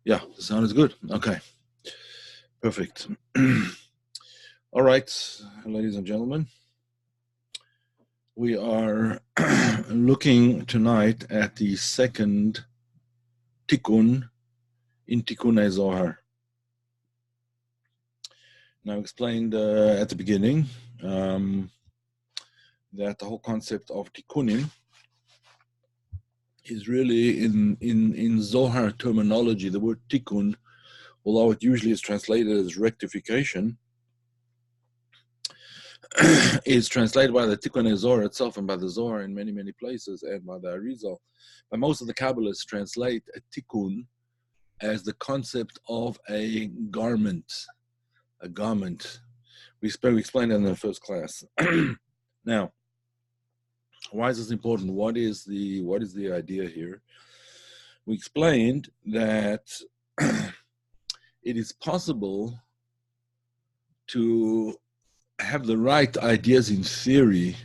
Yeah, the sound is good. Okay, perfect. All right, ladies and gentlemen, we are looking tonight at the second Tikun in Tikunei Zohar. Now, I explained at the beginning that the whole concept of Tikunim is really in Zohar terminology. The word Tikun, although it usually is translated as rectification, is translated by the Tikunei Zohar itself and by the Zohar in many, many places, and by the Arizal. But most of the Kabbalists translate a Tikun as the concept of a garment. A garment. We explained it in the first class. Now, why is this important? What is the idea here? We explained that it is possible to have the right ideas in theory,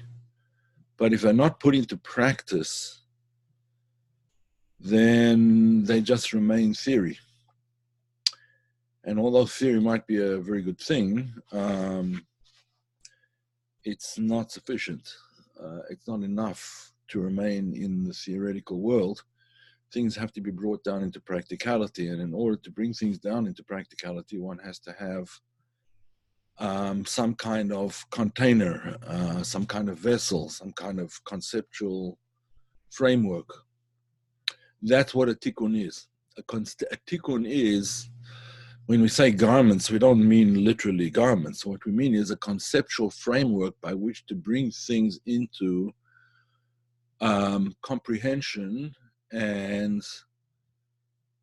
but if they're not put into practice, then they just remain theory. And although theory might be a very good thing, it's not sufficient. It's not enough to remain in the theoretical world. Things have to be brought down into practicality. And in order to bring things down into practicality, one has to have some kind of container, some kind of vessel, some kind of conceptual framework. That's what a tikkun is. A tikkun is, when we say garments, we don't mean literally garments. What we mean is a conceptual framework by which to bring things into comprehension, and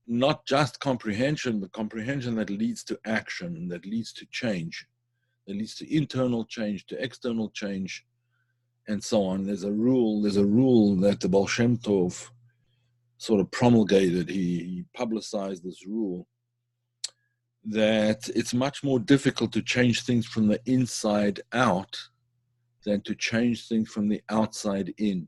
not just comprehension, but comprehension that leads to action, that leads to change, that leads to internal change, to external change, and so on. There's a rule that the Baal Shem Tov sort of promulgated. He publicized this rule that it's much more difficult to change things from the inside out than to change things from the outside in.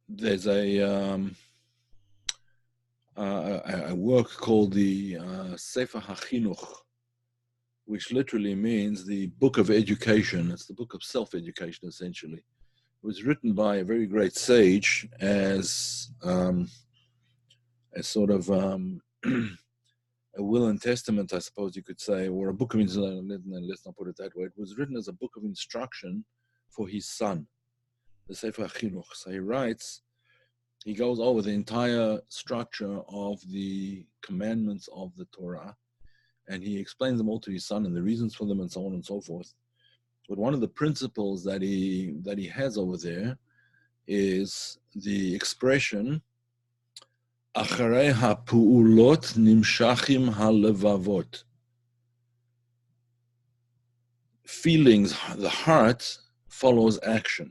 There's a work called the Sefer HaChinuch, which literally means the book of education. It's the book of self-education, essentially. It was written by a very great sage as sort of a will and testament, I suppose you could say, or a book of instruction. Let's not put it that way. It was written as a book of instruction for his son, the Sefer HaChinuch. So he goes over the entire structure of the commandments of the Torah, and he explains them all to his son and the reasons for them and so on and so forth. But one of the principles that he has over there is the expression Acharei ha'pu'ulot nimshachim ha'levavot. Feelings, the heart follows action.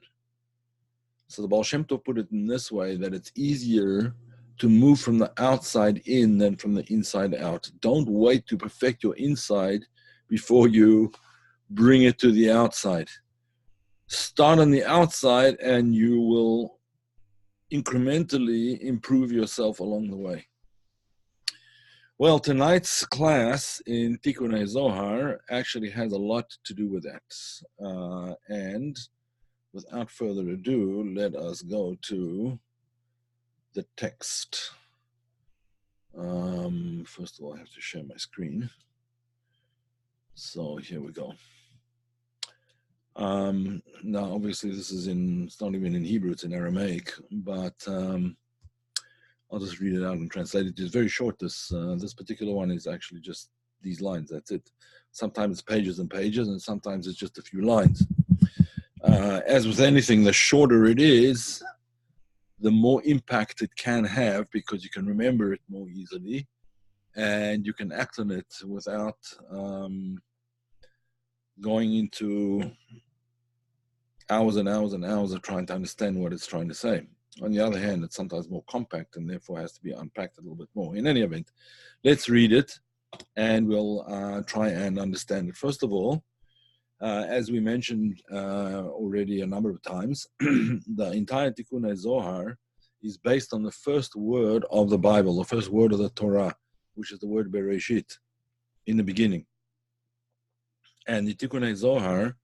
So the Baal Shem Tov put it in this way, that it's easier to move from the outside in than from the inside out. Don't wait to perfect your inside before you bring it to the outside. Start on the outside and you will incrementally improve yourself along the way. Well, tonight's class in Tikunei Zohar actually has a lot to do with that. And without further ado, let us go to the text. First of all, I have to share my screen. So here we go. Now, obviously, it's not even in Hebrew, it's in Aramaic, but I'll just read it out and translate it. It's very short. This particular one is actually just these lines. That's it. Sometimes it's pages and pages, and sometimes it's just a few lines. As with anything, the shorter it is, the more impact it can have, because you can remember it more easily, and you can act on it without going into hours and hours and hours of trying to understand what it's trying to say. On the other hand, it's sometimes more compact and therefore has to be unpacked a little bit more. In any event, let's read it and we'll try and understand it. First of all, As we mentioned already a number of times, the entire Tikunei Zohar is based on the first word of the Bible, the first word of the Torah, which is the word Bereshit, in the beginning. And the Tikunei Zohar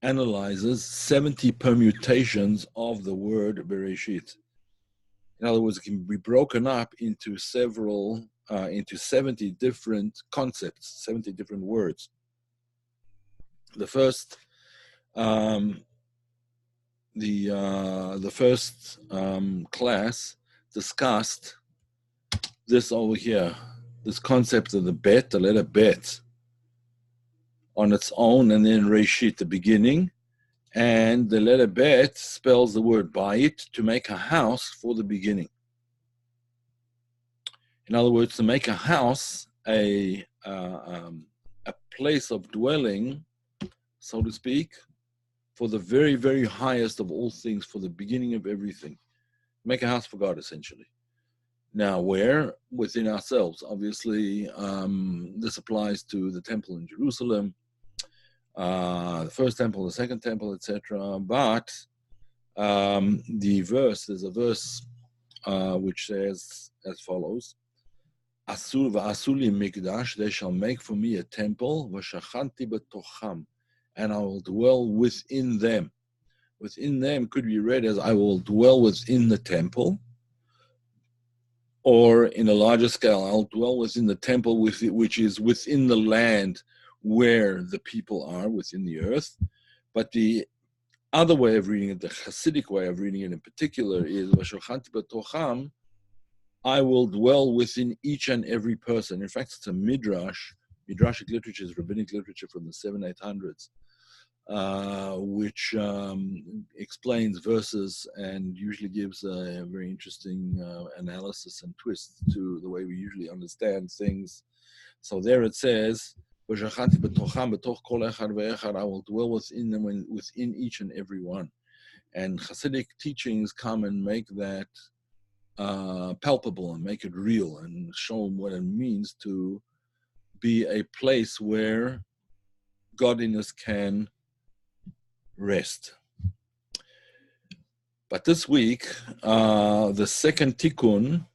analyzes 70 permutations of the word Bereshit. In other words, it can be broken up into into 70 different concepts, 70 different words. The first class discussed this over here, this concept of the letter bet, on its own, and then Reshit, the beginning. And the letter bet spells the word bayit, to make a house for the beginning. In other words, to make a house a place of dwelling, so to speak, for the very, very highest of all things, for the beginning of everything. Make a house for God, essentially. Now, where? Within ourselves. Obviously, this applies to the temple in Jerusalem, the first temple, the second temple, etc. But there's a verse which says as follows: Asur v'asuli mikdash, they shall make for me a temple, v'shachanti betocham, and I will dwell within them. Within them could be read as I will dwell within the temple, or in a larger scale, I'll dwell within the temple, which is within the land where the people are, within the earth. But the other way of reading it, the Hasidic way of reading it in particular, is v'shachanti betocham, I will dwell within each and every person. In fact, it's a midrashic literature, is rabbinic literature from the 700s, 800s, which explains verses and usually gives a very interesting analysis and twist to the way we usually understand things. So there it says, I will dwell within them, within each and every one. And Hasidic teachings come and make that palpable and make it real and show them what it means to be a place where godliness can rest. But this week, the second Tikun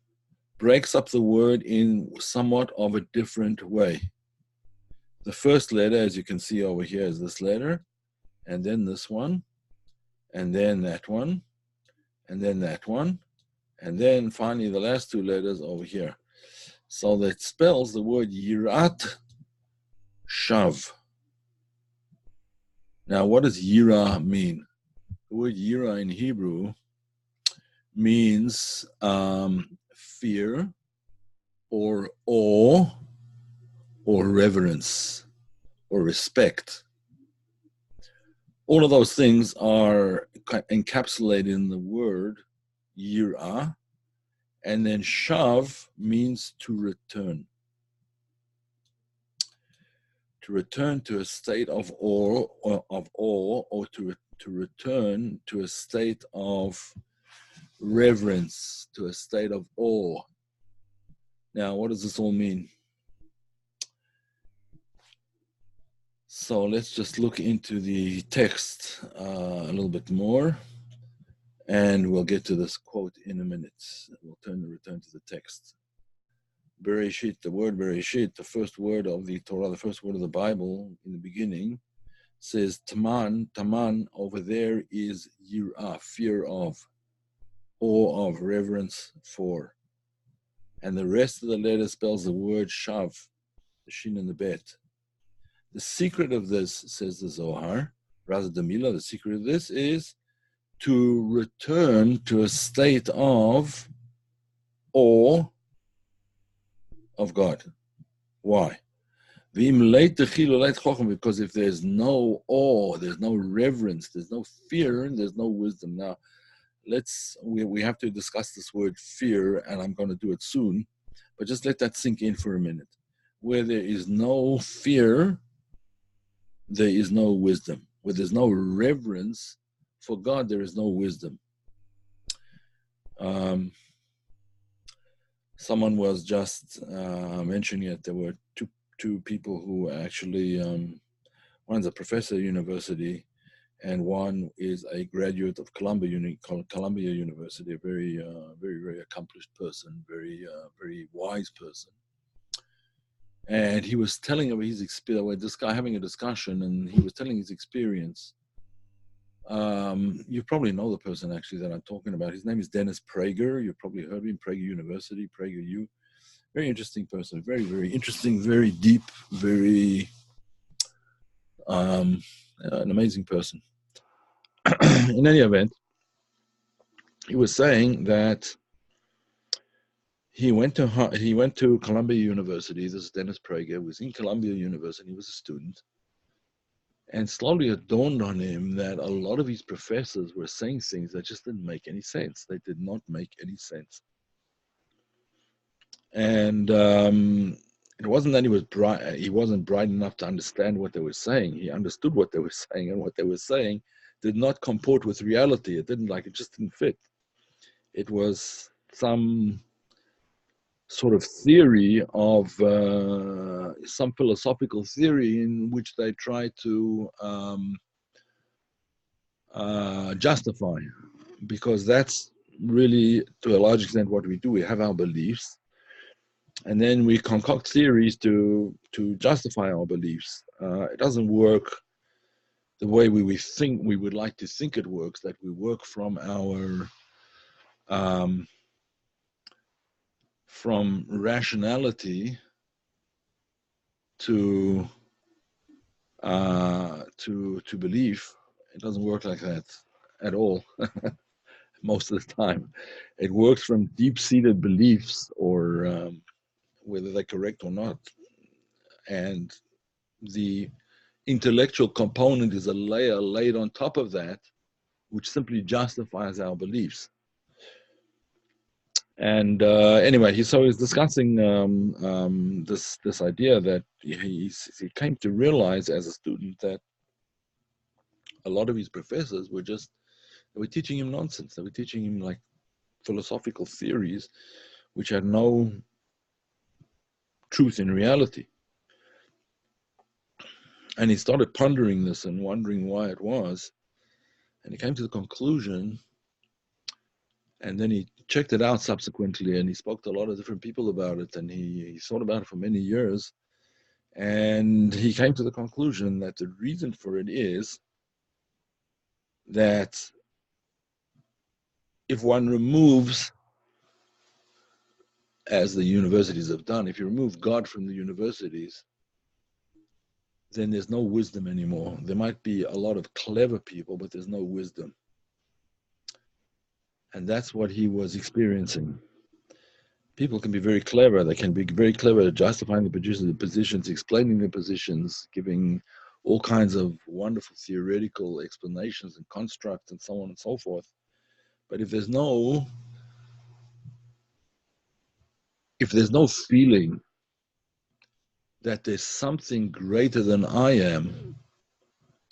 breaks up the word in somewhat of a different way. The first letter, as you can see over here, is this letter, and then this one, and then that one, and then that one, and then finally the last two letters over here. So that spells the word Yirat Shav. Now, what does Yira mean? The word Yira in Hebrew means fear or awe or reverence or respect. All of those things are encapsulated in the word Yira, and then Shav means to return. To return to a state of awe, or to return to a state of reverence, to a state of awe. Now, what does this all mean? So let's just look into the text a little bit more, and we'll get to this quote in a minute. We'll return to the text. Bereshit, the word Bereshit, the first word of the Torah, the first word of the Bible in the beginning, says Taman. Taman over there is Yirah, fear of, awe of, reverence for. And the rest of the letter spells the word Shav, the Shin and the Bet. The secret of this, says the Zohar, rather the Milah, the secret of this is to return to a state of awe of God. Why? Because if there's no awe, there's no reverence, there's no fear, there's no wisdom. Now, we have to discuss this word fear, and I'm going to do it soon, but just let that sink in for a minute. Where there is no fear, there is no wisdom. Where there's no reverence for God, there is no wisdom. Someone was just mentioning it. There were two people who actually One's a professor at university, and one is a graduate of Columbia University, a very, very accomplished person, very wise person. And he was telling about his experience. This guy having a discussion, and he was telling his experience. You probably know the person actually that I'm talking about. His name is Dennis Prager. You've probably heard of him. Prager University, PragerU. Very interesting person. Very interesting. Very deep. Very an amazing person. In any event, he was saying that he went to Columbia University. This is Dennis Prager. Was in Columbia University. He was a student, and slowly it dawned on him that a lot of his professors were saying things that just didn't make any sense. They did not make any sense, and it wasn't that he was bright. He wasn't bright enough to understand what they were saying. He understood what they were saying, and what they were saying did not comport with reality. It just didn't fit. It was some sort of theory of some philosophical theory in which they try to justify, because that's really, to a large extent, what we do. We have our beliefs, and then we concoct theories to justify our beliefs. It doesn't work the way we think we would like to think it works. That we work from our from rationality to belief. It doesn't work like that at all. Most of the time, it works from deep-seated beliefs, or whether they're correct or not, and the intellectual component is a layer laid on top of that, which simply justifies our beliefs. And anyway, he's discussing this idea that he came to realize as a student that a lot of his professors they were teaching him nonsense. They were teaching him like philosophical theories which had no truth in reality. And he started pondering this and wondering why it was. And he came to the conclusion, and then he checked it out subsequently, and he spoke to a lot of different people about it, and he thought about it for many years. And he came to the conclusion that the reason for it is that if one removes, as the universities have done, if you remove God from the universities, then there's no wisdom anymore. There might be a lot of clever people, but there's no wisdom. And that's what he was experiencing. People can be very clever. They can be very clever at justifying the positions, explaining the positions, giving all kinds of wonderful theoretical explanations and constructs and so on and so forth. But if there's no feeling that there's something greater than I am,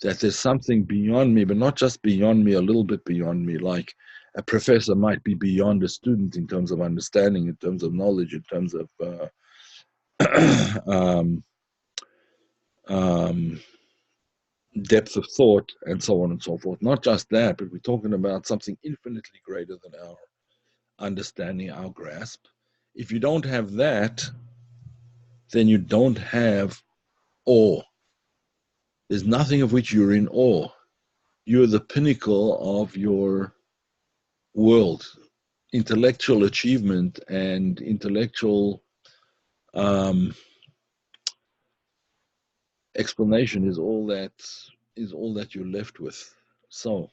that there's something beyond me, but not just beyond me, a little bit beyond me, like a professor might be beyond a student in terms of understanding, in terms of knowledge, in terms of depth of thought, and so on and so forth. Not just that, but we're talking about something infinitely greater than our understanding, our grasp. If you don't have that, then you don't have awe. There's nothing of which you're in awe. You're the pinnacle of your world. Intellectual achievement and intellectual explanation is all that you're left with. So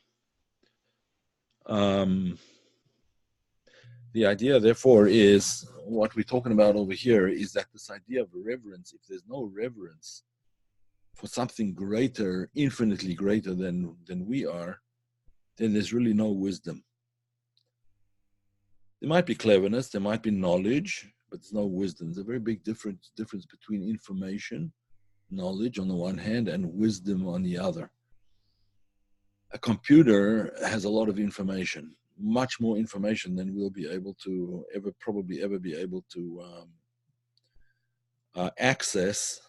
the idea, therefore, is what we're talking about over here is that this idea of reverence, if there's no reverence for something greater, infinitely greater than we are, then there's really no wisdom. There might be cleverness, there might be knowledge, but there's no wisdom. There's a very big difference between information, knowledge on the one hand, and wisdom on the other. A computer has a lot of information, much more information than we'll be able to probably ever be able to access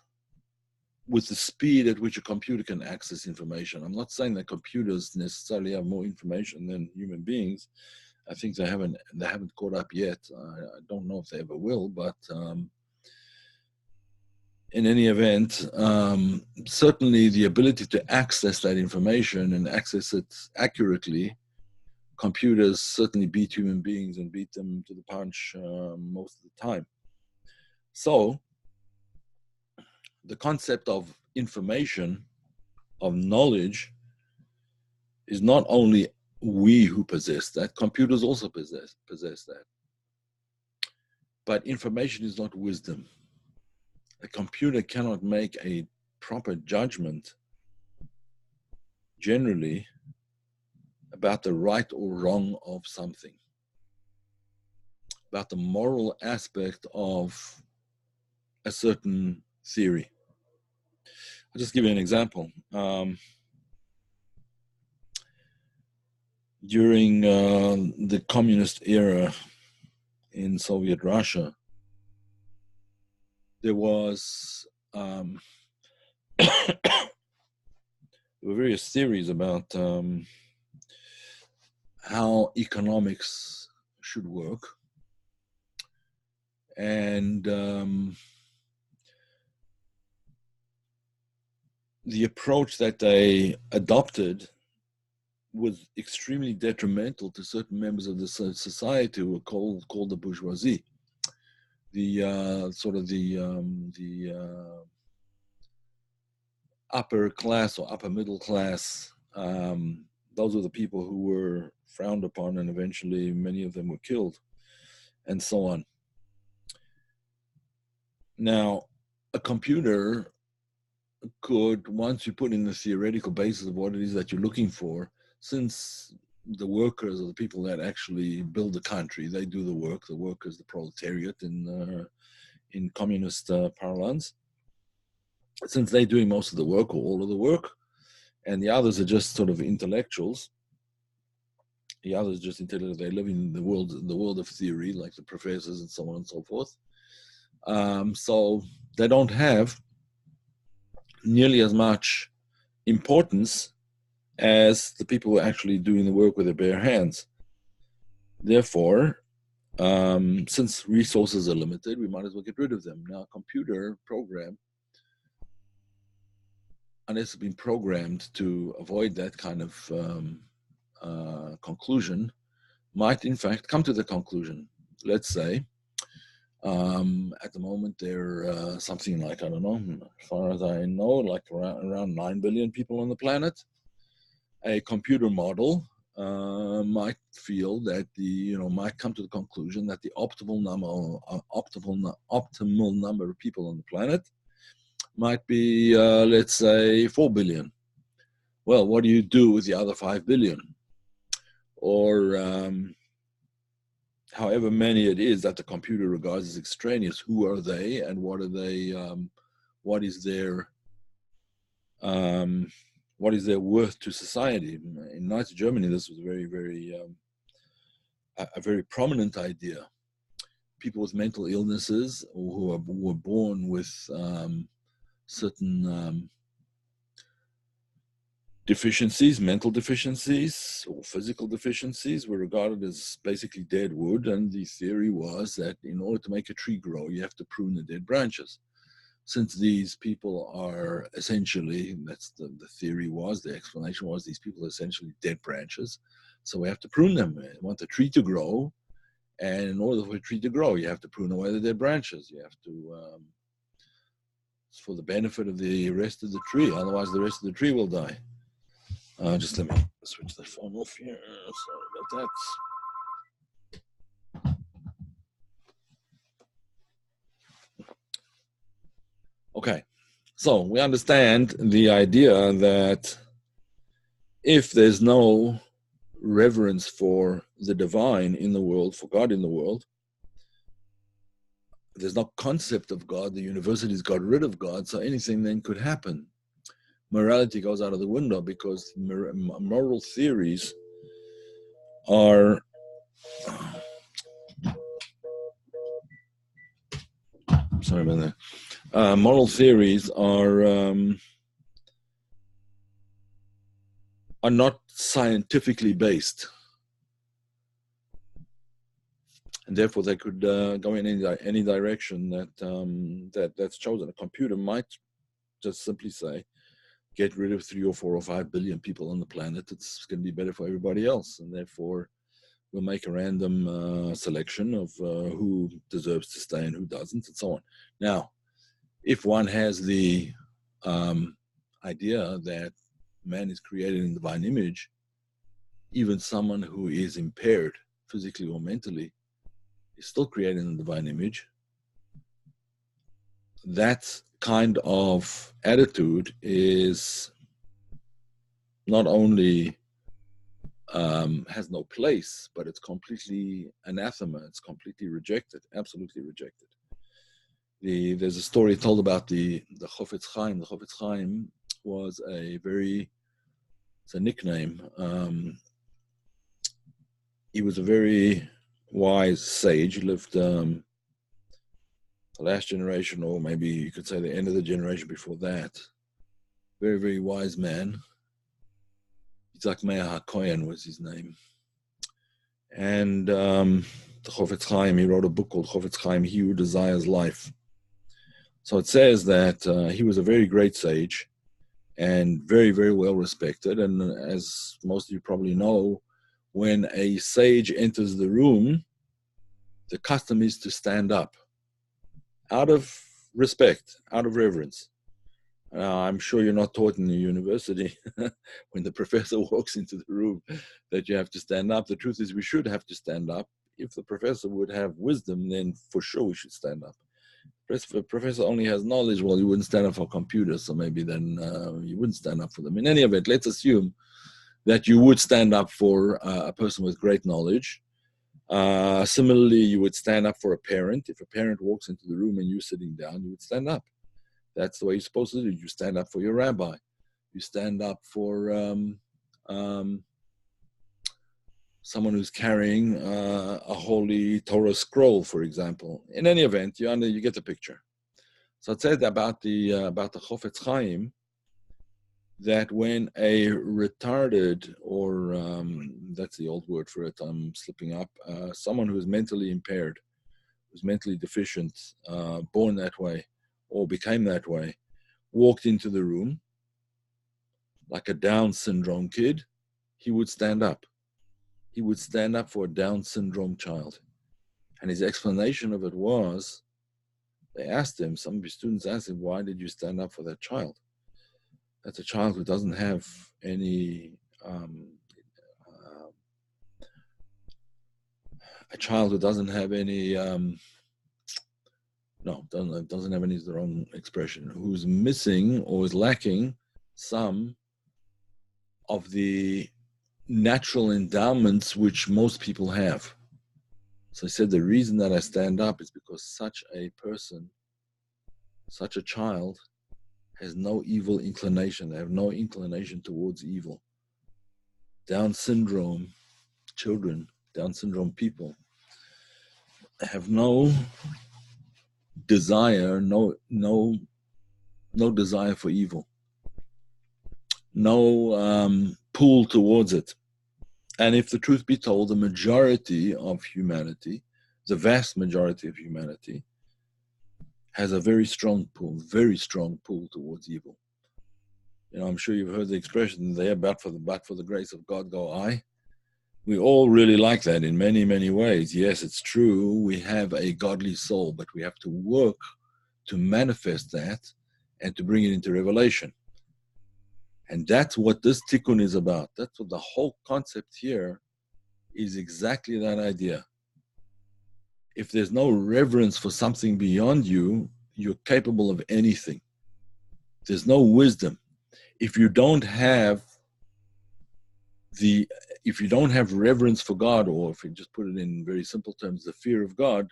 with the speed at which a computer can access information. I'm not saying that computers necessarily have more information than human beings. I think they haven't caught up yet. I don't know if they ever will, but in any event, certainly the ability to access that information and access it accurately, computers certainly beat human beings and beat them to the punch most of the time. So the concept of information, of knowledge, is not only we who possess that, computers also possess that. But information is not wisdom. A computer cannot make a proper judgment generally about the right or wrong of something, about the moral aspect of a certain theory. I'll just give you an example. During the communist era in Soviet Russia, there was there were various theories about how economics should work, and the approach that they adopted was extremely detrimental to certain members of the society who were called the bourgeoisie, the sort of the upper class or upper middle class. Those were the people who were frowned upon, and eventually many of them were killed, and so on. Now, a computer could, once you put in the theoretical basis of what it is that you're looking for, since the workers are the people that actually build the country, they do the work, the workers, the proletariat in communist parlance, since they're doing most of the work or all of the work, and the others are just sort of intellectuals. The others just intellectuals, they live in the world of theory, like the professors and so on and so forth. So they don't have nearly as much importance as the people who are actually doing the work with their bare hands. Therefore, since resources are limited, we might as well get rid of them. Now, a computer program, unless it's been programmed to avoid that kind of conclusion, might in fact come to the conclusion. Let's say, at the moment, there are something like, I don't know, as far as I know, like around 9 billion people on the planet. A computer model might feel that might come to the conclusion that the optimal number of people on the planet might be, let's say, 4 billion. Well, what do you do with the other 5 billion? Or however many it is that the computer regards as extraneous, who are they and what are they? What is their worth to society? In Nazi Germany, this was a very prominent idea. People with mental illnesses or who were born with certain deficiencies, mental deficiencies or physical deficiencies, were regarded as basically dead wood, and the theory was that in order to make a tree grow, you have to prune the dead branches. Since these people are essentially, that's the theory was, the explanation was, these people are essentially dead branches, so we have to prune them. We want the tree to grow, and in order for a tree to grow, you have to prune away the dead branches. You have to, it's for the benefit of the rest of the tree, otherwise the rest of the tree will die. Just let me switch the phone off here. Sorry about that. Okay, so we understand the idea that if there's no reverence for the divine in the world, for God in the world, there's no concept of God. The universities got rid of God, so anything then could happen. Morality goes out of the window because moral theories are Sorry about that. Moral theories are not scientifically based, and therefore they could go in any direction that's chosen. A computer might just simply say, get rid of 3 or 4 or 5 billion people on the planet. It's going to be better for everybody else, and therefore we'll make a random selection of who deserves to stay and who doesn't, and so on. Now, if one has the idea that man is created in divine image, even someone who is impaired physically or mentally is still created in the divine image, that kind of attitude is not only has no place, but it's completely anathema. It's completely rejected, absolutely rejected. There's a story told about the Chofetz Chaim. The Chofetz Chaim was it's a nickname. He was a very wise sage. He lived the last generation, or maybe you could say the end of the generation before that. Very, very wise man. Yitzhak Meir HaKohen was his name. And the Chofetz Chaim, he wrote a book called Chofetz Chaim, He Who Desires Life. So it says that he was a very great sage and very, very well respected. And as most of you probably know, when a sage enters the room, the custom is to stand up out of respect, out of reverence. I'm sure you're not taught in the university when the professor walks into the room that you have to stand up. The truth is we should have to stand up. If the professor would have wisdom, then for sure we should stand up. If the professor only has knowledge, well, you wouldn't stand up for computers, so maybe then you wouldn't stand up for them. In any event, let's assume that you would stand up for a person with great knowledge. Similarly, you would stand up for a parent. If a parent walks into the room and you're sitting down, you would stand up. That's the way you're supposed to do it. You stand up for your rabbi. You stand up for someone who's carrying a holy Torah scroll, for example. In any event, you get the picture. So it said about the Chofetz Chaim that when a retarded, or that's the old word for it, I'm slipping up, someone who is mentally impaired, who's mentally deficient, born that way, or became that way, walked into the room like a Down syndrome kid, he would stand up. He would stand up for a Down syndrome child. And his explanation of it was, they asked him, some of his students asked him, why did you stand up for that child? That's a child who doesn't have any, doesn't have any is the wrong expression, who's missing or is lacking some of the natural endowments which most people have. So he said, the reason that I stand up is because such a person, such a child, has no evil inclination. They have no inclination towards evil. Down syndrome children, Down syndrome people, have no desire, no desire for evil, no pull towards it. And if the truth be told, the majority of humanity, the vast majority of humanity, has a very strong pull towards evil. I'm sure you've heard the expression there, but for the grace of God go I. We all really like that in many, many ways. Yes, it's true. We have a godly soul, but we have to work to manifest that and to bring it into revelation. And that's what this Tikun is about. That's what the whole concept here is, exactly that idea. If there's no reverence for something beyond you, you're capable of anything. There's no wisdom. If you don't have reverence for God, or if you just put it in very simple terms, the fear of God,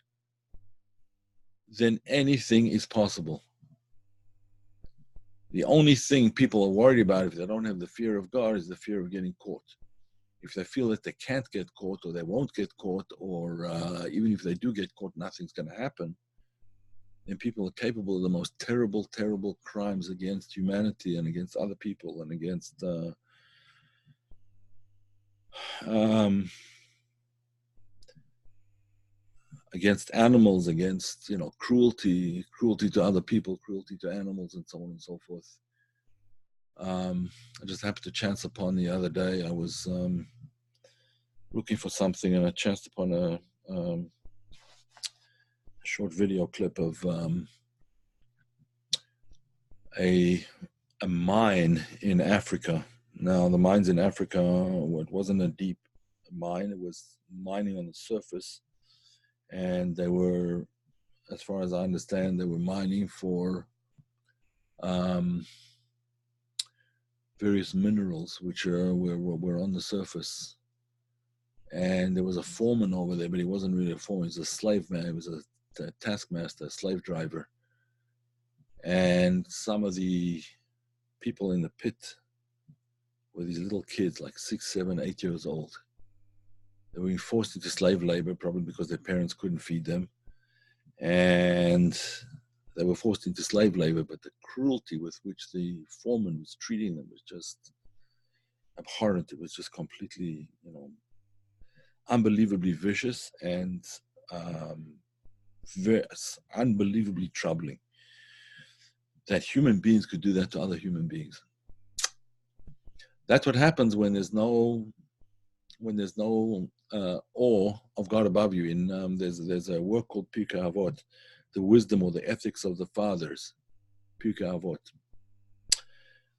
then anything is possible. The only thing people are worried about if they don't have the fear of God is the fear of getting caught. If they feel that they can't get caught, or they won't get caught, or even if they do get caught, nothing's going to happen, and people are capable of the most terrible, terrible crimes against humanity and against other people and against against animals, against, cruelty to other people, cruelty to animals, and so on and so forth. I just happened to chance upon the other day. I was looking for something, and I chanced upon a short video clip of a mine in Africa. Now, the mines in Africa, it wasn't a deep mine; it was mining on the surface, and they were, as far as I understand, they were mining for various minerals which were on the surface. And there was a foreman over there, but he wasn't really a foreman. He was a slave man. He was a taskmaster, a slave driver. And some of the people in the pit were these little kids, like 6, 7, 8 years old. They were being forced into slave labor, probably because their parents couldn't feed them. And they were forced into slave labor, but the cruelty with which the foreman was treating them was just abhorrent. It was just completely, unbelievably vicious and unbelievably troubling that human beings could do that to other human beings. That's what happens when there's no awe of God above you. In there's a work called Pirkei Avot, the wisdom or the ethics of the fathers, Pirkei Avot,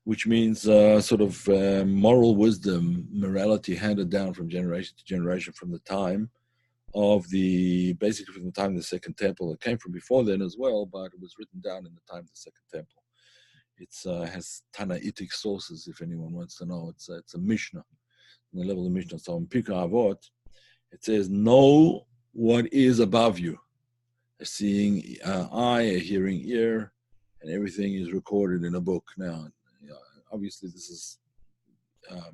which means moral wisdom, morality handed down from generation to generation from the time of basically from the time of the Second Temple. It came from before then as well, but it was written down in the time of the Second Temple. It has Tanaitic sources, if anyone wants to know. It's a Mishnah, on the level of the Mishnah. So in Pirkei Avot, it says, know what is above you. A seeing eye, a hearing ear, and everything is recorded in a book. Now, obviously this is a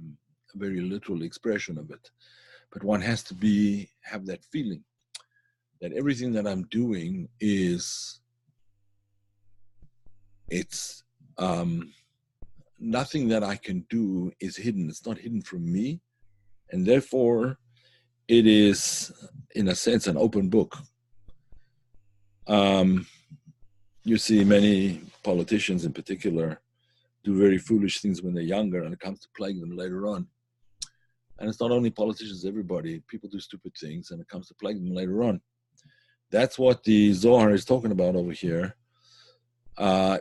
very literal expression of it, but one has to have that feeling that everything that I'm doing it's nothing that I can do is hidden. It's not hidden from me, and therefore it is, in a sense, an open book. You see many politicians in particular do very foolish things when they're younger, and it comes to plaguing them later on. And it's not only politicians, everybody. People do stupid things, and it comes to plague them later on. That's what the Zohar is talking about over here.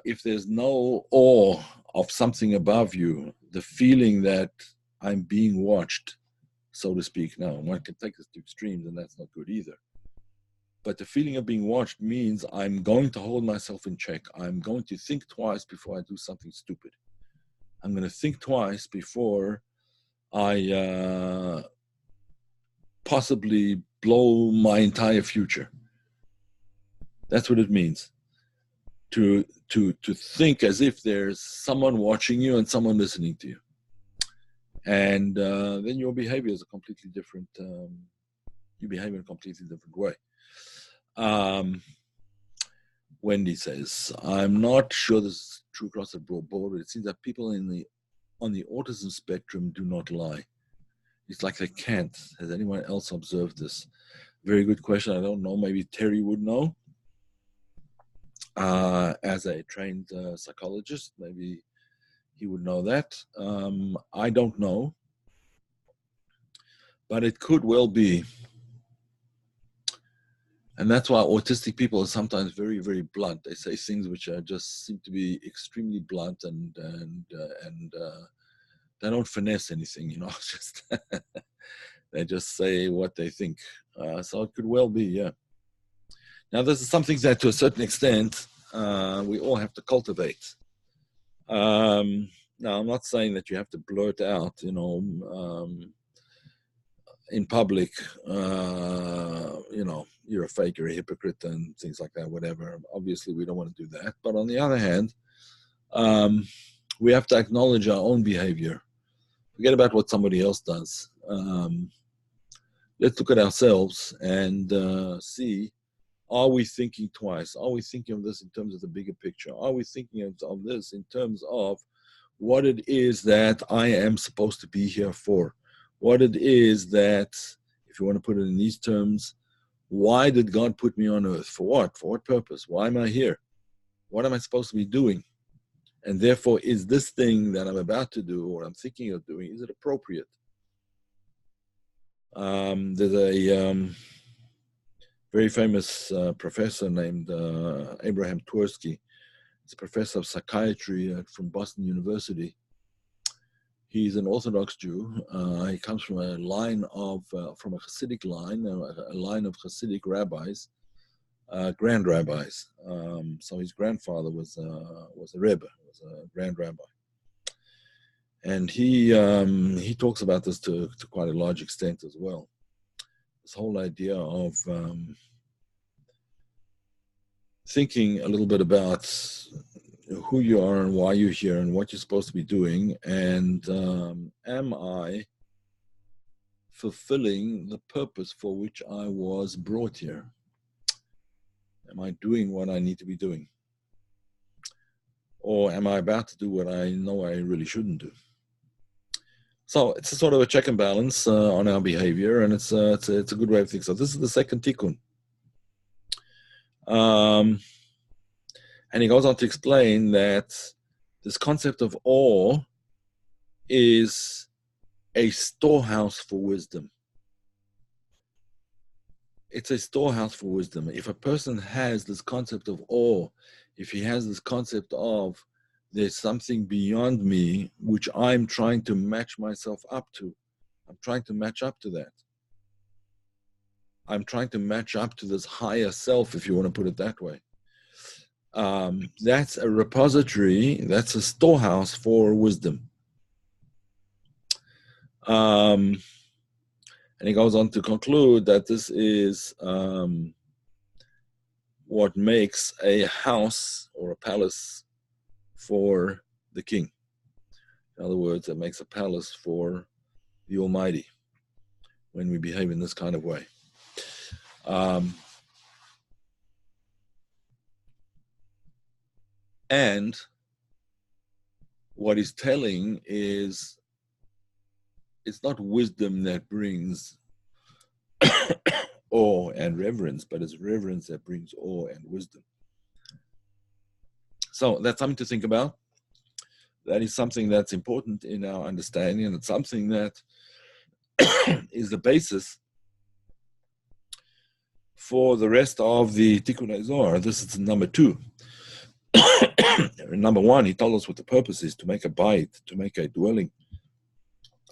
If there's no awe of something above you, the feeling that I'm being watched, so to speak. Now, one can take this to extremes, and that's not good either. But the feeling of being watched means I'm going to hold myself in check. I'm going to think twice before I do something stupid. I'm going to think twice before I possibly blow my entire future. That's what it means. To think as if there's someone watching you and someone listening to you. And then your behavior is a completely different, you behave in a completely different way. Wendy says, I'm not sure this is true across the broad board. It seems that people on the autism spectrum do not lie. It's like they can't. Has anyone else observed this? Very good question. I don't know. Maybe Terry would know. As a trained psychologist, maybe he would know that. I don't know. But it could well be. And that's why autistic people are sometimes very, very blunt. They say things which just seem to be extremely blunt, and they don't finesse anything, just they just say what they think. So it could well be, yeah. Now, this is something that, to a certain extent, we all have to cultivate. Now, I'm not saying that you have to blurt out, in public, you're a fake, you're a hypocrite, and things like that, whatever. Obviously, we don't want to do that. But on the other hand, we have to acknowledge our own behavior. Forget about what somebody else does. Let's look at ourselves and see Are we thinking twice? Are we thinking of this in terms of the bigger picture? Are we thinking of this in terms of what it is that I am supposed to be here for? What it is that, if you want to put it in these terms, why did God put me on earth? For what? For what purpose? Why am I here? What am I supposed to be doing? And therefore, is this thing that I'm about to do or I'm thinking of doing, is it appropriate? There's a very famous professor named Abraham Tversky. He's a professor of psychiatry from Boston University. He's an Orthodox Jew. He comes from a line of, from a Hasidic line, a line of Hasidic rabbis, grand rabbis. So his grandfather was a Rebbe, was a grand rabbi. And he talks about this to quite a large extent as well. This whole idea of thinking a little bit about who you are and why you're here and what you're supposed to be doing, and am I fulfilling the purpose for which I was brought here? Am I doing what I need to be doing? Or am I about to do what I know I really shouldn't do? So it's a sort of a check and balance on our behavior, and it's a good way of thinking. So this is the second tikkun. And he goes on to explain that this concept of awe is a storehouse for wisdom. It's a storehouse for wisdom. If a person has this concept of awe, if he has this concept of there's something beyond me which I'm trying to match myself up to, I'm trying to match up to that. I'm trying to match up to this higher self, if you want to put it that way. That's a repository, that's a storehouse for wisdom. And he goes on to conclude that this is what makes a house or a palace for the king. In other words, it makes a palace for the Almighty when we behave in this kind of way. And what he's telling is it's not wisdom that brings awe and reverence, but it's reverence that brings awe and wisdom. So that's something to think about. That is something that's important in our understanding, and it's something that is the basis for the rest of the Tikunei Zohar. This is number 2. Number 1, he told us what the purpose is, to make a bayit, to make a dwelling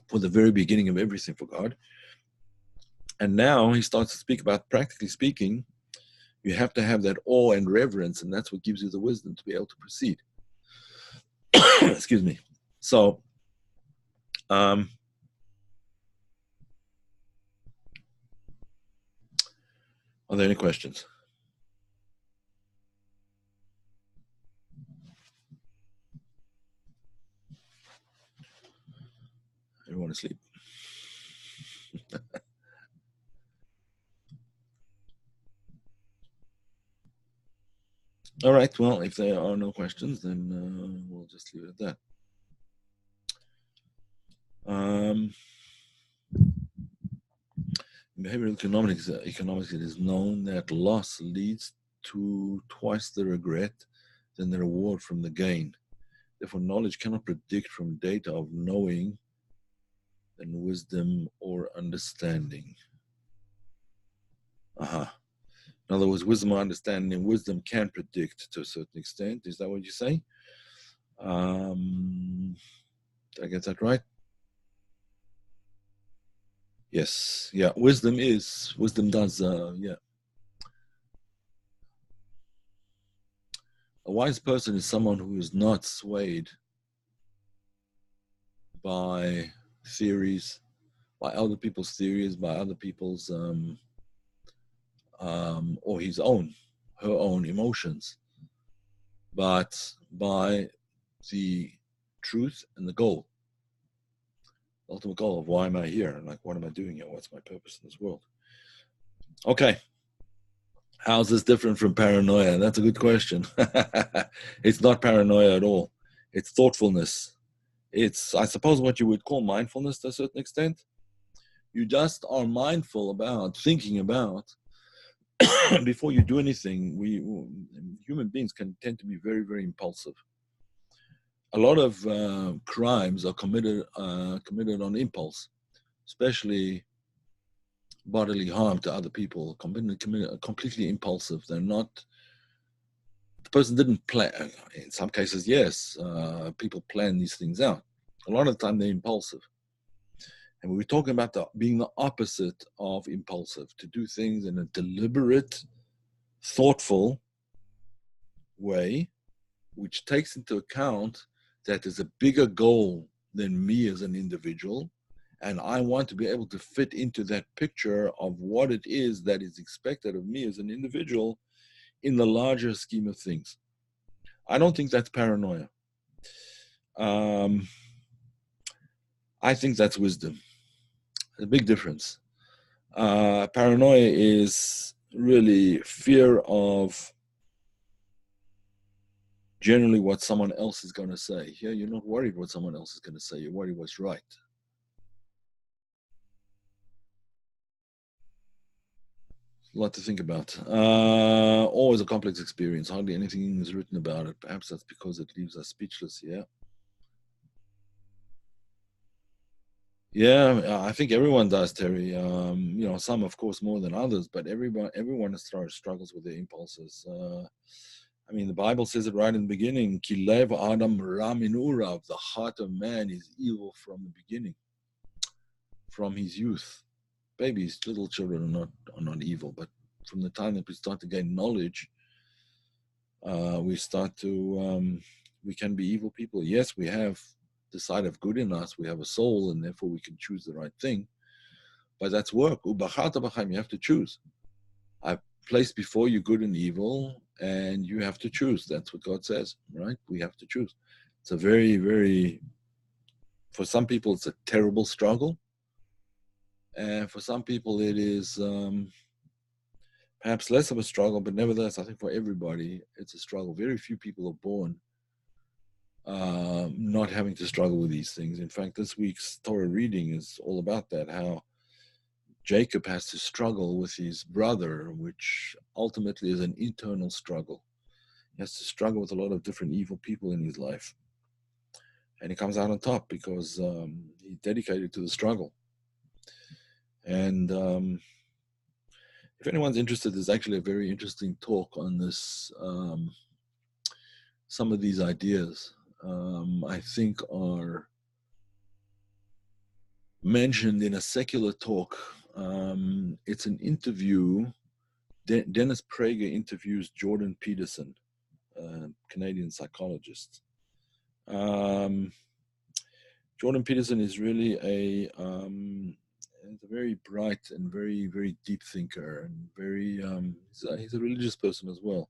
for the very beginning of everything for God. And now he starts to speak about, practically speaking, you have to have that awe and reverence, and that's what gives you the wisdom to be able to proceed. Excuse me. So, are there any questions? Everyone asleep? All right, well, if there are no questions, then we'll just leave it at that. In behavioral economics, it is known that loss leads to twice the regret than the reward from the gain. Therefore, knowledge cannot predict from data of knowing than wisdom or understanding. In other words, wisdom or understanding, wisdom can predict to a certain extent. Is that what you say? Did I get that right? Yes. Yeah. Wisdom does. Yeah. A wise person is someone who is not swayed by theories, by other people's theories, by other people's, or his own, her own emotions, but by the truth and the goal, the ultimate goal of why am I here, and like what am I doing here, what's my purpose in this world. Okay, How's this different from paranoia? That's a good question. It's not paranoia at all. It's thoughtfulness. It's, I suppose, what you would call mindfulness to a certain extent. You just are mindful about, thinking about, before you do anything. Human beings can tend to be very, very impulsive. A lot of crimes are committed on impulse, especially bodily harm to other people, completely impulsive. They're not, the person didn't plan. In some cases, yes, people plan these things out. A lot of the time, they're impulsive. And we're talking about being the opposite of impulsive, to do things in a deliberate, thoughtful way, which takes into account that there's a bigger goal than me as an individual. And I want to be able to fit into that picture of what it is that is expected of me as an individual in the larger scheme of things. I don't think that's paranoia. I think that's wisdom. A big difference. Paranoia is really fear of generally what someone else is going to say. Here, you're not worried what someone else is going to say. You're worried what's right. A lot to think about. Always a complex experience. Hardly anything is written about it. Perhaps that's because it leaves us speechless. Yeah. Yeah, I think everyone does, Terry. Some, of course, more than others, but everyone struggles with their impulses. I mean, the Bible says it right in the beginning. Kilev Adam Ramin Urav. The heart of man is evil from the beginning, from his youth. Babies, little children are not evil, but from the time that we start to gain knowledge, we can be evil people. Yes, we have the side of good in us. We have a soul, and therefore we can choose the right thing. But that's work. You have to choose. I've placed before you good and evil, and you have to choose. That's what God says, right? We have to choose. It's a very, very, for some people, it's a terrible struggle. And for some people, it is perhaps less of a struggle, but nevertheless, I think for everybody, it's a struggle. Very few people are born not having to struggle with these things. In fact, this week's Torah reading is all about that, how Jacob has to struggle with his brother, which ultimately is an internal struggle. He has to struggle with a lot of different evil people in his life. And he comes out on top because he's dedicated to the struggle. And if anyone's interested, there's actually a very interesting talk on this. Some of these ideas, I think, are mentioned in a secular talk. It's an interview. Dennis Prager interviews Jordan Peterson, a Canadian psychologist. Jordan Peterson is really a very bright and very, very deep thinker, and very he's a religious person as well.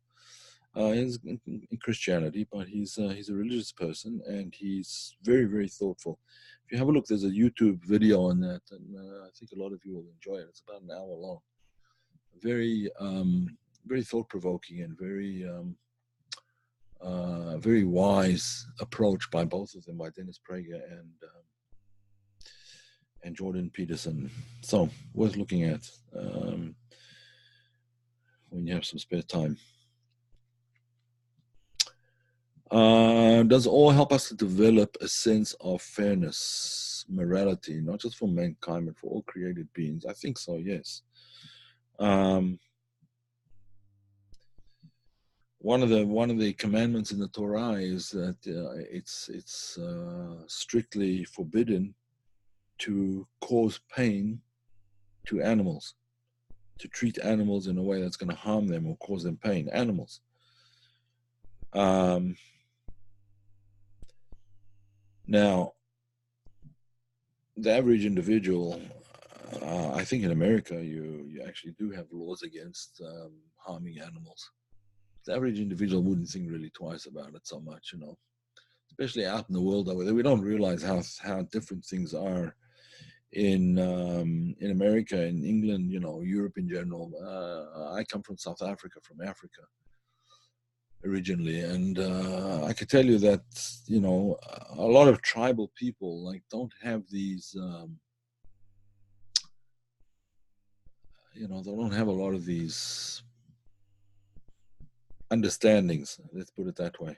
He's in Christianity, but he's a religious person, and he's very, very thoughtful. If you have a look, there's a YouTube video on that, and I think a lot of you will enjoy it. It's about an hour long. Very, very thought-provoking and very, very wise approach by both of them, by Dennis Prager and Jordan Peterson. So worth looking at when you have some spare time. Does all help us to develop a sense of fairness, morality, not just for mankind, but for all created beings? I think so, yes. One of the commandments in the Torah is that it's strictly forbidden to cause pain to animals, to treat animals in a way that's going to harm them or cause them pain. Animals. Now, the average individual, I think in America, you actually do have laws against harming animals. The average individual wouldn't think really twice about it so much, especially out in the world. We don't realize how different things are in America, in England, Europe in general. I come from South Africa, from Africa originally, and I could tell you that a lot of tribal people don't have these. They don't have a lot of these understandings. Let's put it that way.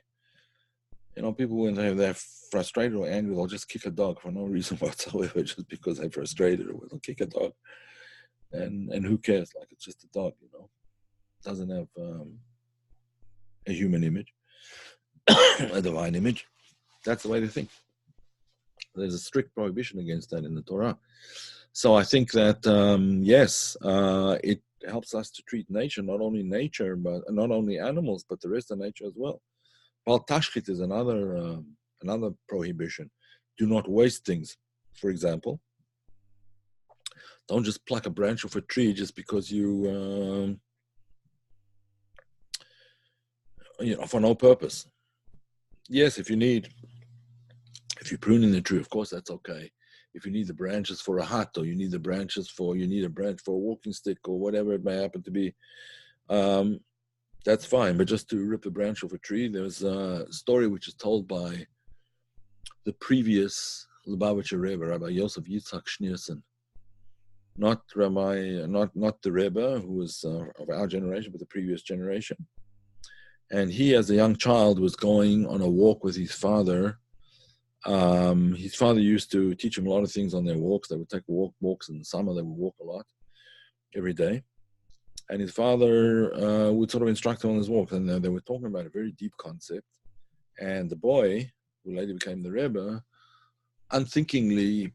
People when they're frustrated or angry, they'll just kick a dog for no reason whatsoever, just because they're frustrated, or they'll kick a dog, and who cares? Like, it's just a dog, doesn't have a human image, a divine image. That's the way they think. There's a strict prohibition against that in the Torah. So I think that yes, it helps us to treat nature, not only animals, but the rest of nature as well. Bal tashchit is another prohibition. Do not waste things. For example, don't just pluck a branch off a tree just because you for no purpose. Yes, if you're pruning the tree, of course that's okay. If you need the branches for a hut, or you need a branch for a walking stick, or whatever it may happen to be, that's fine. But just to rip the branch off a tree, there's a story which is told by the previous Lubavitcher Rebbe, Rabbi Yosef Yitzhak Schneerson, not the Rebbe who was of our generation, but the previous generation. And he, as a young child, was going on a walk with his father. His father used to teach him a lot of things on their walks. They would take walks in the summer. They would walk a lot every day. And his father would sort of instruct him on his walks. And they were talking about a very deep concept. And the boy, who later became the Rebbe, unthinkingly,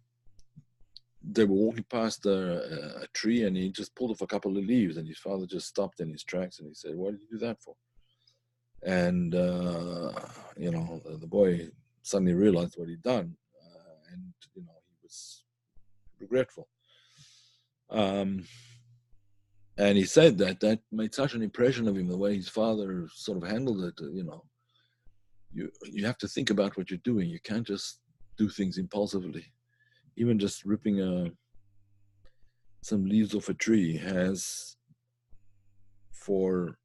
they were walking past a tree, and he just pulled off a couple of leaves. And his father just stopped in his tracks, and he said, "Why did you do that for?" And, the boy suddenly realized what he'd done, and he was regretful. And he said that made such an impression of him, the way his father sort of handled it. You have to think about what you're doing. You can't just do things impulsively. Even just ripping some leaves off a tree has, for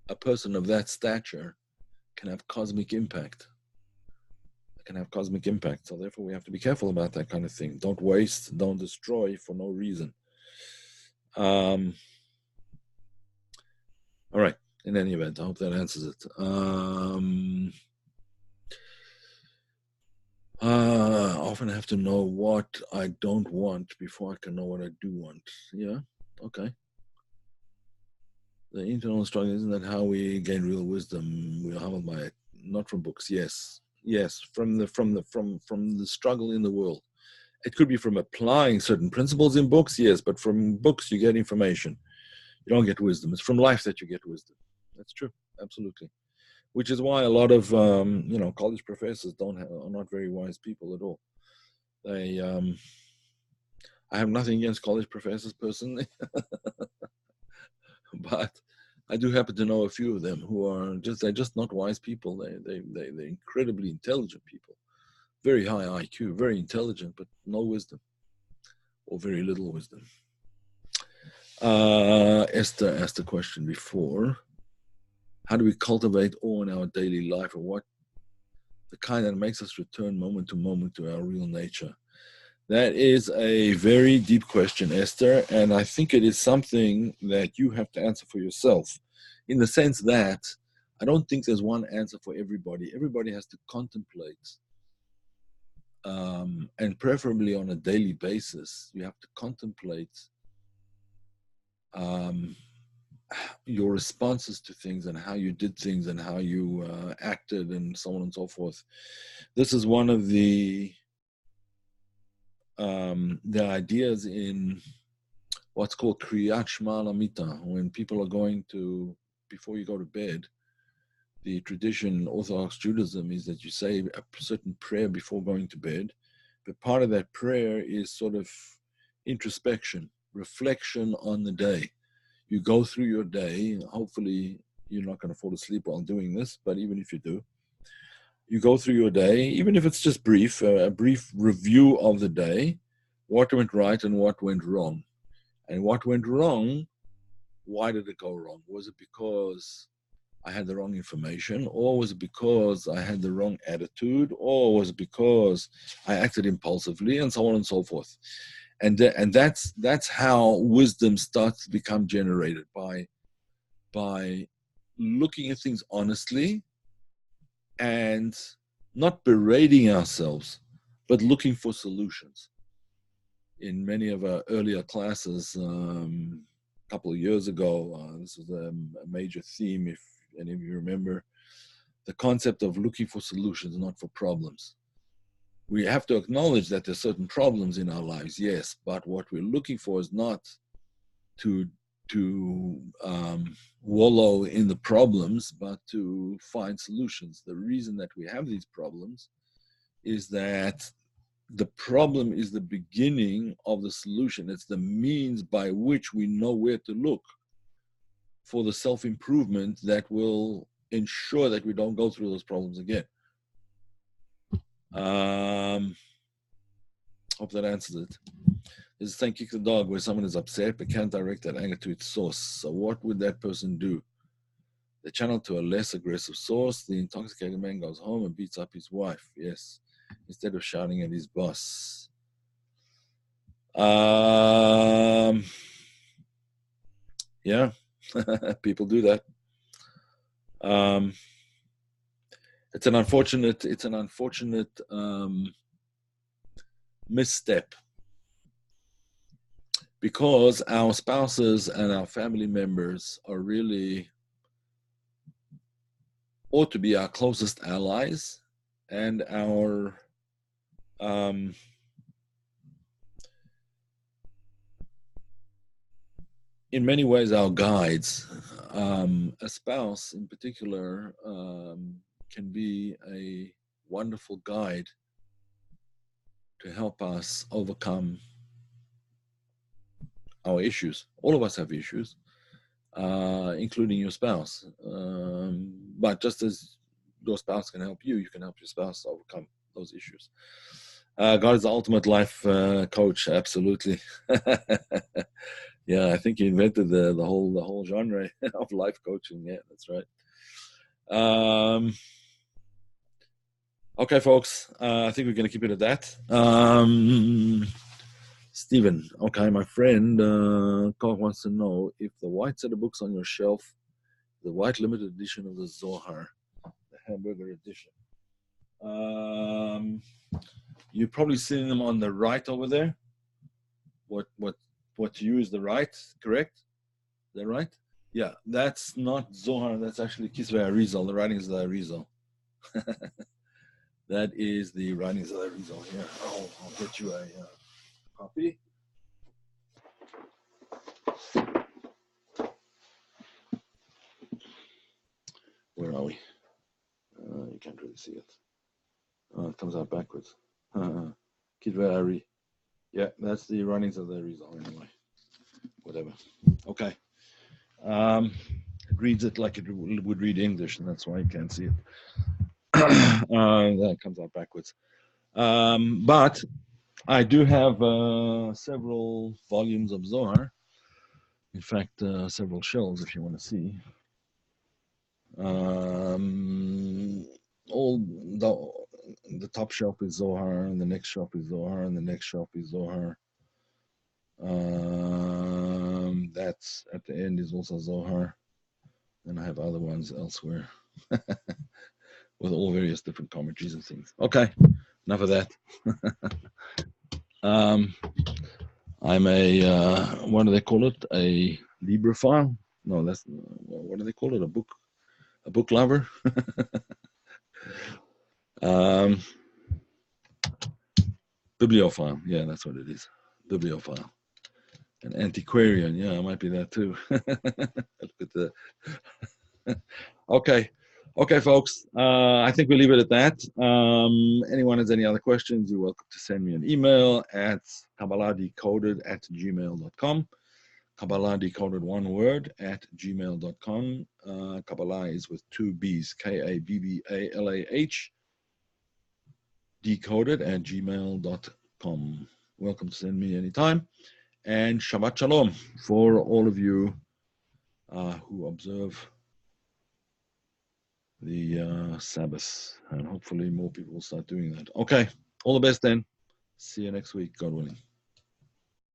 a person of that stature, can have cosmic impact. So therefore we have to be careful about that kind of thing. Don't waste, don't destroy for no reason. All right. In any event, I hope that answers it. I often have to know what I don't want before I can know what I do want. Yeah, okay. The internal struggle, isn't that how we gain real wisdom? We are humbled by it, not from books. Yes, from the struggle in the world. It could be from applying certain principles in books, yes, but from books you get information. You don't get wisdom. It's from life that you get wisdom. That's true, absolutely. Which is why a lot of college professors are not very wise people at all. I have nothing against college professors personally, but I do happen to know a few of them who are they're just not wise people. They're incredibly intelligent people, very high IQ, very intelligent, but no wisdom, or very little wisdom. Esther asked a question before. How do we cultivate awe in our daily life, or what the kind that makes us return moment to moment to our real nature? That is a very deep question, Esther, and I think it is something that you have to answer for yourself, in the sense that I don't think there's one answer for everybody. Everybody has to contemplate, and preferably on a daily basis, you have to contemplate your responses to things, and how you did things, and how you acted, and so on and so forth. This is one of the ideas in what's called Kriyat Shema Lamita, when people are going to, before you go to bed, the tradition in Orthodox Judaism is that you say a certain prayer before going to bed, but part of that prayer is sort of introspection, reflection on the day. You go through your day, hopefully you're not going to fall asleep while doing this, but even if you do, You go through your day, even if it's just brief, a brief review of the day, what went right and what went wrong. And what went wrong, why did it go wrong? Was it because I had the wrong information, or was it because I had the wrong attitude, or was it because I acted impulsively, and so on and so forth. And that's how wisdom starts to become generated, by looking at things honestly and not berating ourselves, but looking for solutions. In many of our earlier classes, a couple of years ago, this was a major theme, if any of you remember, the concept of looking for solutions, not for problems. We have to acknowledge that there's certain problems in our lives, yes, but what we're looking for is not to wallow in the problems, but to find solutions. The reason that we have these problems is that the problem is the beginning of the solution. It's the means by which we know where to look for the self-improvement that will ensure that we don't go through those problems again. Hope that answers it. This is Thank Kick the Dog, where someone is upset but can't direct that anger to its source. So what would that person do? They channel to a less aggressive source. The intoxicated man goes home and beats up his wife. Yes, instead of shouting at his boss. Yeah, people do that. It's an unfortunate misstep, because our spouses and our family members are really ought to be our closest allies and our in many ways our guides. A spouse in particular can be a wonderful guide to help us overcome our issues. All of us have issues, including your spouse. But just as your spouse can help you, you can help your spouse overcome those issues. God is the ultimate life coach, absolutely. Yeah, I think he invented the whole genre of life coaching. Yeah, that's right. Okay, folks, I think we're going to keep it at that. Stephen, okay, my friend Carl wants to know if the white set of books on your shelf, the white limited edition of the Zohar, the hamburger edition. You're probably seeing them on the right over there. What to you is the right, correct? Is that right? Yeah, that's not Zohar, that's actually Kisvei Arizal, the writings of the Arizal. That is the writings of the Arizal here. I'll get you a copy. Where are we? You can't really see it. It comes out backwards. Kisvei Ari. Yeah, that's the writings of the Arizal anyway. Whatever. Okay. It reads it like it would read English, and that's why you can't see it. That comes out backwards. But I do have several volumes of Zohar. In fact, several shelves, if you want to see. All the top shelf is Zohar, and the next shelf is Zohar, and the next shelf is Zohar. That's at the end is also Zohar. And I have other ones elsewhere with all various different commentaries and things. Okay, enough of that. I'm a, what do they call it? A Librophile? No, that's, what do they call it? A book lover? Bibliophile. Yeah, that's what it is. Bibliophile. An antiquarian. Yeah, I might be that too. Look at the. Okay, folks. I think we'll leave it at that. Anyone has any other questions, you're welcome to send me an email at kabbalahdecoded@gmail.com. Kabbalah decoded, one word, @gmail.com. Kabbalah is with two B's, Kabbalah. decoded@gmail.com. Welcome to send me anytime. And Shabbat Shalom for all of you who observe the Sabbath. And hopefully more people will start doing that. Okay. All the best then. See you next week, God willing.